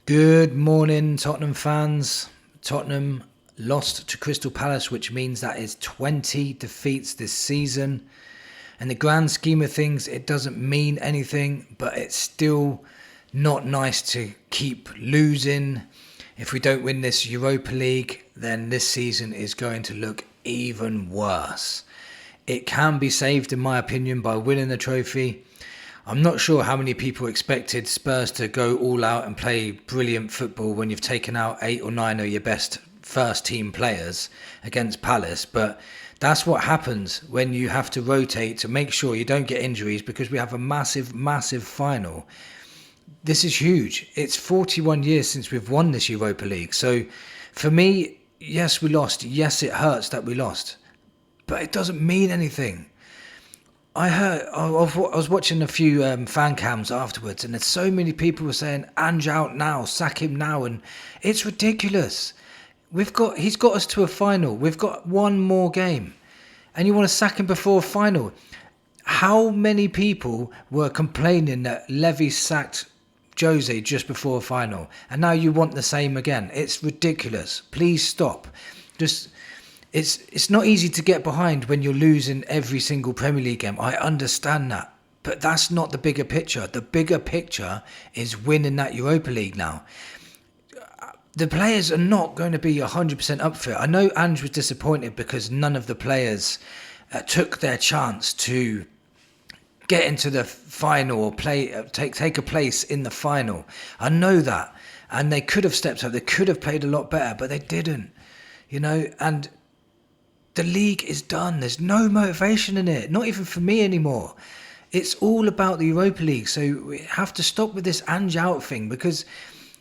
Good morning, Tottenham fans. Tottenham lost to Crystal Palace, which means that is 20 defeats this season. In the grand scheme of things, it doesn't mean anything, but it's still not nice to keep losing. If we don't win this Europa League, then this season is going to look even worse. It can be saved, in my opinion, by winning the trophy. I'm not sure how many people expected Spurs to go all out and play brilliant football when you've taken out 8 or 9 of your best first team players against Palace, but that's what happens when you have to rotate to make sure you don't get injuries, because we have a massive final. This is huge. It's 41 years since we've won this Europa League. So for me, yes, we lost. Yes, it hurts that we lost, but it doesn't mean anything. I was watching a few fan cams afterwards, and there's so many people were saying, Ange out now, sack him now, and it's ridiculous. He's got us to a final. We've got one more game, and you want to sack him before a final. How many people were complaining that Levy sacked Jose just before a final, and now you want the same again? It's ridiculous. Please stop. It's not easy to get behind when you're losing every single Premier League game. I understand that. But that's not the bigger picture. The bigger picture is winning that Europa League now. The players are not going to be 100% up for it. I know Ange was disappointed because none of the players took their chance to get into the final or take a place in the final. I know that. And they could have stepped up. They could have played a lot better, but they didn't. And the league is done. There's no motivation in it, not even for me anymore. It's all about the Europa League. So we have to stop with this Ange out thing, because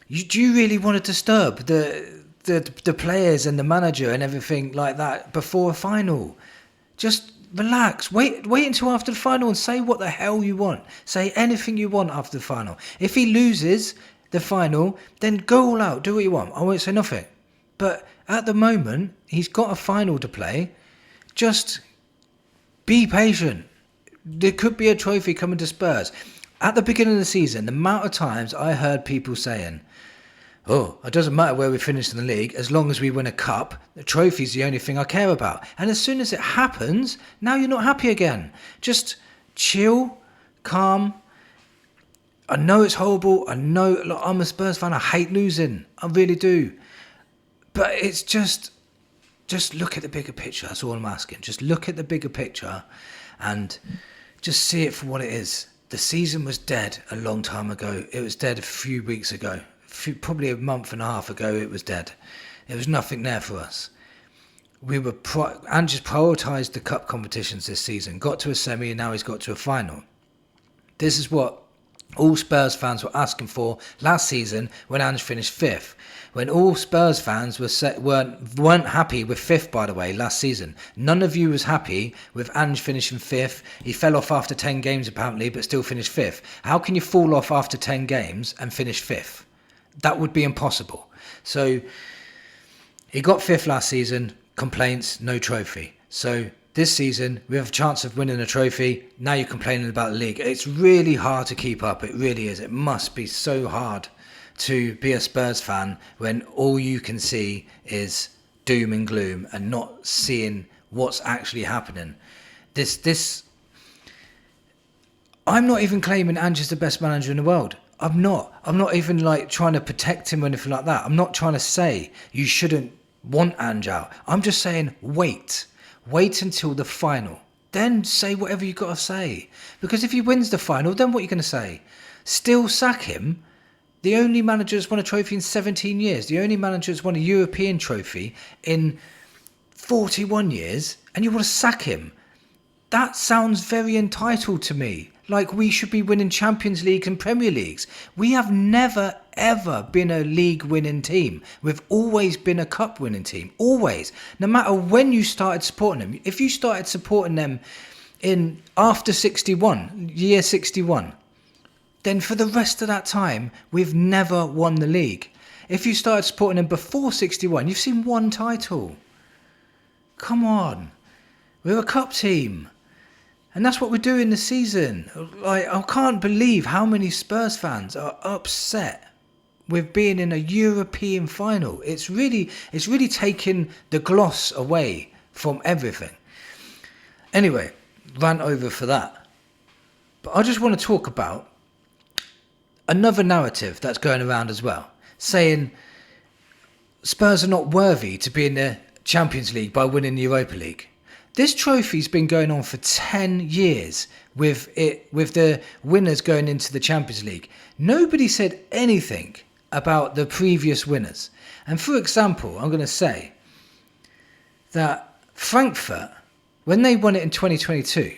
do you really want to disturb the players and the manager and everything like that before a final? Just relax. Wait until after the final and say what the hell you want. Say anything you want after the final. If he loses the final, then go all out. Do what you want. I won't say nothing. But at the moment, he's got a final to play. Just be patient. There could be a trophy coming to Spurs. At the beginning of the season, the amount of times I heard people saying, oh, it doesn't matter where we finish in the league, as long as we win a cup, the trophy's the only thing I care about. And as soon as it happens, now you're not happy again. Just chill, calm. I know it's horrible. I know, look, I'm a Spurs fan. I hate losing. I really do. But it's just look at the bigger picture. That's all I'm asking. Just look at the bigger picture and just see it for what it is. The season was dead a long time ago. It was dead a few weeks ago. Probably a month and a half ago, it was dead. There was nothing there for us. Ange prioritised the cup competitions this season. Got to a semi, and now he's got to a final. This is what all Spurs fans were asking for last season when Ange finished 5th. When all Spurs fans weren't happy with 5th, by the way, last season. None of you was happy with Ange finishing 5th. He fell off after 10 games apparently, but still finished 5th. How can you fall off after 10 games and finish 5th? That would be impossible. So he got 5th last season, complaints, no trophy. So this season, we have a chance of winning a trophy. Now you're complaining about the league. It's really hard to keep up. It really is. It must be so hard to be a Spurs fan when all you can see is doom and gloom and not seeing what's actually happening. I'm not even claiming Ange is the best manager in the world. I'm not even trying to protect him or anything like that. I'm not trying to say you shouldn't want Ange out. I'm just saying wait until the final. Then say whatever you got to say. Because if he wins the final, then what are you going to say? Still sack him? The only manager that's won a trophy in 17 years. The only manager that's won a European trophy in 41 years. And you want to sack him? That sounds very entitled to me. Like we should be winning Champions League and Premier Leagues. We have never, ever been a league winning team. We've always been a cup winning team. Always. No matter when you started supporting them. If you started supporting them after 61, year 61, then for the rest of that time, we've never won the league. If you started supporting them before 61, you've seen one title. Come on. We're a cup team. And that's what we're doing this season. I can't believe how many Spurs fans are upset with being in a European final. It's really taken the gloss away from everything. Anyway, rant over for that. But I just want to talk about another narrative that's going around as well, saying Spurs are not worthy to be in the Champions League by winning the Europa League. This trophy's been going on for 10 years with the winners going into the Champions League. Nobody said anything about the previous winners. And for example, I'm going to say that Frankfurt, when they won it in 2022,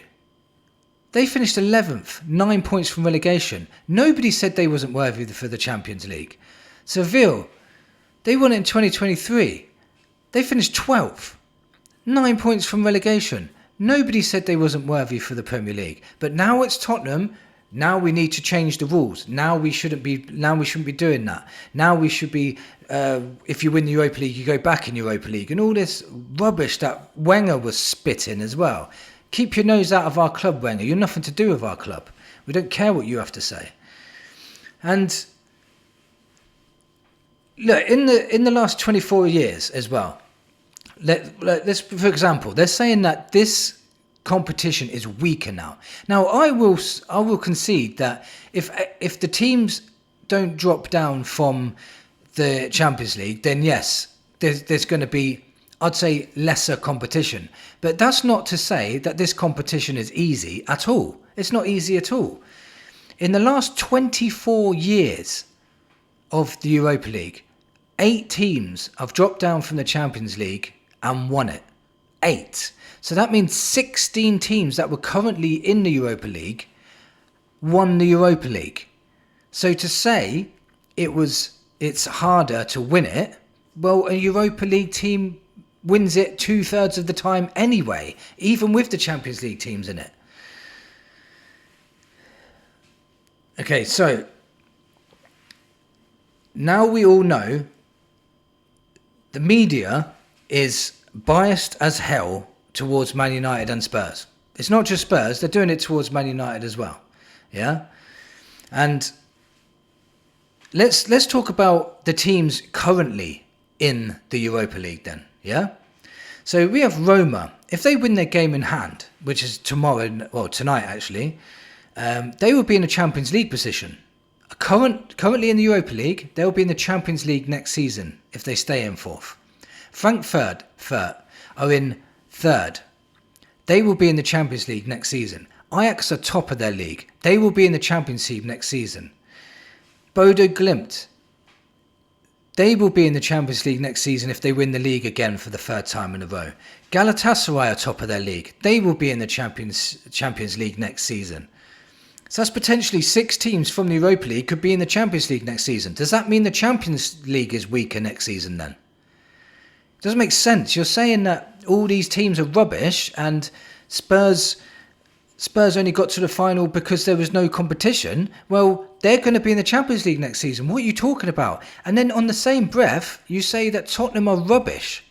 they finished 11th, 9 points from relegation. Nobody said they wasn't worthy for the Champions League. Seville, they won it in 2023. They finished 12th, 9 points from relegation. Nobody said they wasn't worthy for the Premier League. But now it's Tottenham. Now we need to change the rules. Now we shouldn't be doing that. Now we should be, if you win the Europa League, you go back in Europa League. And all this rubbish that Wenger was spitting as well. Keep your nose out of our club, Wenger. You're nothing to do with our club. We don't care what you have to say. And look, in the last 24 years as well, let's, for example, they're saying that this competition is weaker now. Now, I will concede that if the teams don't drop down from the Champions League, then yes, there's going to be, I'd say, lesser competition. But that's not to say that this competition is easy at all. It's not easy at all. In the last 24 years of the Europa League, 8 teams have dropped down from the Champions League and won it. 8. So that means 16 teams that were currently in the Europa League won the Europa League. So to say it's harder to win it, well, a Europa League team wins it 2/3 of the time anyway, even with the Champions League teams in it. Okay, so now we all know the media is biased as hell towards Man United and Spurs. It's not just Spurs, they're doing it towards Man United as well. Yeah? And let's talk about the teams currently in the Europa League then. Yeah? So we have Roma. If they win their game in hand, which is tonight actually, they will be in a Champions League position. Currently in the Europa League, they'll be in the Champions League next season if they stay in 4th. Frankfurt are in 3rd. They will be in the Champions League next season. Ajax are top of their league. They will be in the Champions League next season. Bodo Glimt, they will be in the Champions League next season if they win the league again for the 3rd time in a row. Galatasaray are top of their league. They will be in the Champions League next season. So that's potentially 6 teams from the Europa League could be in the Champions League next season. Does that mean the Champions League is weaker next season then? It doesn't make sense. You're saying that all these teams are rubbish and Spurs only got to the final because there was no competition. Well, they're going to be in the Champions League next season. What are you talking about? And then on the same breath, you say that Tottenham are rubbish.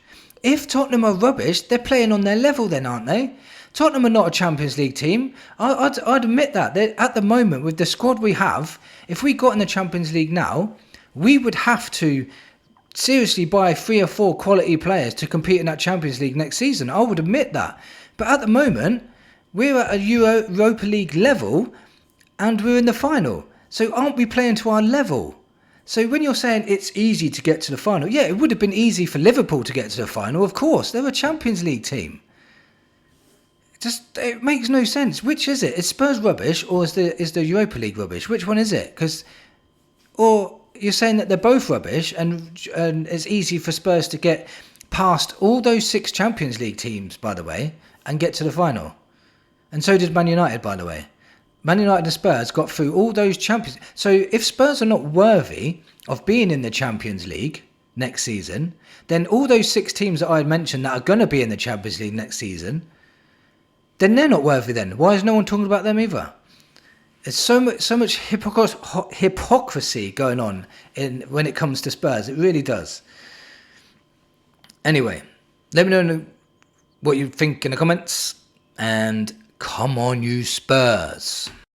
If Tottenham are rubbish, they're playing on their level then, aren't they? Tottenham are not a Champions League team. I'd admit that. At the moment, with the squad we have, if we got in the Champions League now, we would have to seriously buy 3 or 4 quality players to compete in that Champions League next season. I would admit that. But at the moment, we're at a Europa League level and we're in the final. So aren't we playing to our level? So when you're saying it's easy to get to the final, yeah, it would have been easy for Liverpool to get to the final, of course. They're a Champions League team. It makes no sense. Which is it? Is Spurs rubbish or is the Europa League rubbish? Which one is it? Or you're saying that they're both rubbish and it's easy for Spurs to get past all those 6 Champions League teams, by the way, and get to the final. And so did Man United, by the way. Man United and Spurs got through all those Champions. So if Spurs are not worthy of being in the Champions League next season, then all those 6 teams that I had mentioned that are going to be in the Champions League next season, then they're not worthy then. Why is no one talking about them either? There's so much hypocrisy going on when it comes to Spurs. It really does. Anyway, let me know what you think in the comments. And come on, you Spurs.